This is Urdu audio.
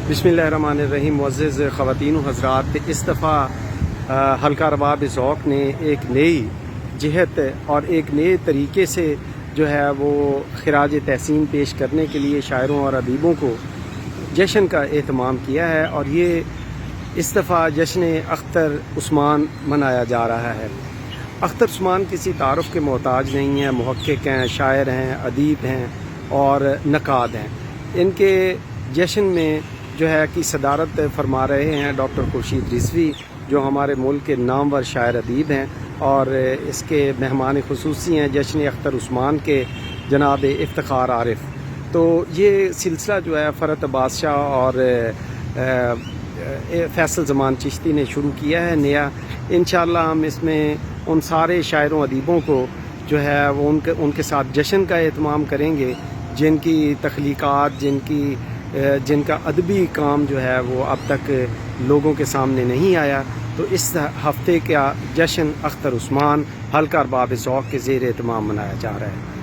بسم اللہ الرحمن الرحیم. معزز خواتین و حضرات، اس دفعہ حلقہ ارباب ذوق نے ایک نئی جہت اور ایک نئے طریقے سے جو ہے وہ خراج تحسین پیش کرنے کے لیے شاعروں اور ادیبوں کو جشن کا اہتمام کیا ہے، اور یہ اس دفعہ جشن اختر عثمان منایا جا رہا ہے. اختر عثمان کسی تعارف کے محتاج نہیں ہیں، محقق ہیں، شاعر ہیں، ادیب ہیں اور نقاد ہیں. ان کے جشن میں جو ہے کہ صدارت فرما رہے ہیں ڈاکٹر خورشید رضوی، جو ہمارے ملک کے نامور شاعر ادیب ہیں، اور اس کے مہمان خصوصی ہیں جشن اختر عثمان کے جناب افتخار عارف. تو یہ سلسلہ جو ہے فرت بادشاہ اور فیصل زمان چشتی نے شروع کیا ہے نیا. انشاءاللہ ہم اس میں ان سارے شاعروں ادیبوں کو جو ہے وہ ان کے ساتھ جشن کا اہتمام کریں گے جن کی تخلیقات، جن کا ادبی کام جو ہے وہ اب تک لوگوں کے سامنے نہیں آیا. تو اس ہفتے کا جشن اختر عثمان حلقہ ارباب ذوق کے زیر اہتمام منایا جا رہا ہے.